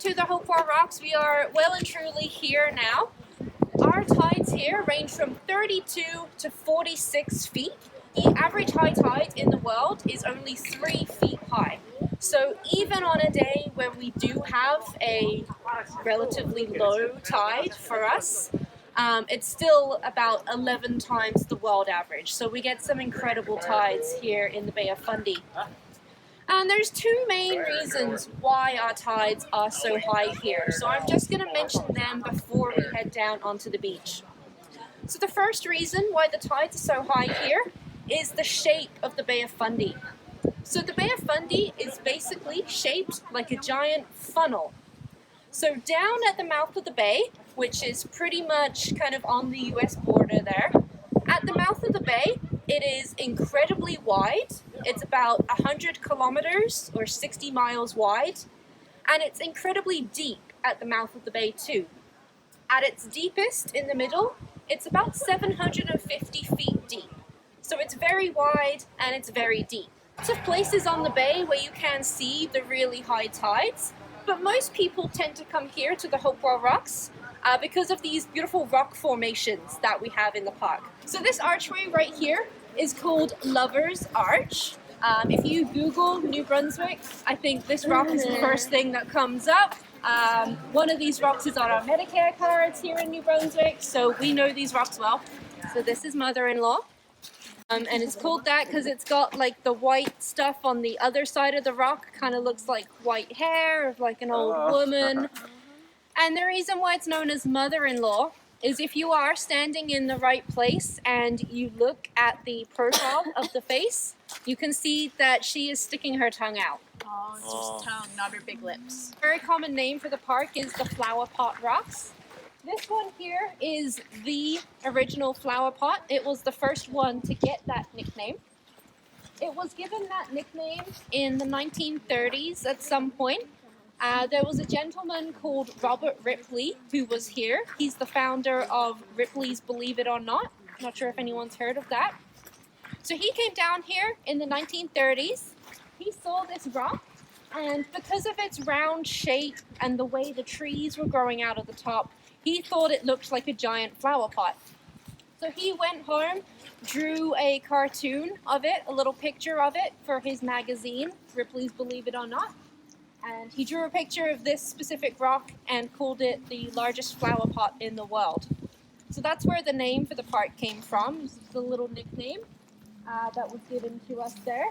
to the Hopewell Rocks. We are well and truly here now. Our tides here range from 32 to 46 feet. The average high tide in the world is only 3 feet high. So even on a day where we do have a relatively low tide for us, it's still about 11 times the world average. So we get some incredible tides here in the Bay of Fundy. And there's two main reasons why our tides are so high here. So I'm just going to mention them before we head down onto the beach. So the first reason why the tides are so high here is the shape of the Bay of Fundy. So the Bay of Fundy is basically shaped like a giant funnel. So down at the mouth of the bay, which is pretty much kind of on the US border there, at the mouth of the bay, it is incredibly wide. It's about 100 kilometers or 60 miles wide, and it's incredibly deep at the mouth of the bay too. At its deepest in the middle, it's about 750 feet deep. So it's very wide and it's very deep. Lots of places on the bay where you can see the really high tides, but most people tend to come here to the Hopewell Rocks because of these beautiful rock formations that we have in the park. So this archway right here is called Lover's Arch. If you Google New Brunswick, I think this rock is the first thing that comes up. One of these rocks is on our Medicare cards here in New Brunswick, so we know these rocks well. So this is Mother-in-Law. And it's called that because it's got like the white stuff on the other side of the rock, kind of looks like white hair of like an old woman. And the reason why it's known as Mother-in-Law is if you are standing in the right place and you look at the profile of the face, you can see that she is sticking her tongue out. Oh, it's just tongue, not her big lips. A very common name for the park is the Flower Pot Rocks. This one here is the original flower pot. It was the first one to get that nickname. It was given that nickname in the 1930s at some point. There was a gentleman called Robert Ripley who was here. He's the founder of Ripley's Believe It or Not. Not sure if anyone's heard of that. So he came down here in the 1930s. He saw this rock, and because of its round shape and the way the trees were growing out of the top, he thought it looked like a giant flower pot. So he went home, drew a cartoon of it, a little picture of it for his magazine, Ripley's Believe It or Not. And he drew a picture of this specific rock and called it the largest flower pot in the world. So that's where the name for the park came from. This is the little nickname that was given to us there.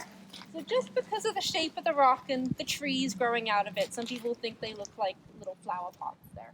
So just because of the shape of the rock and the trees growing out of it, some people think they look like little flower pots there.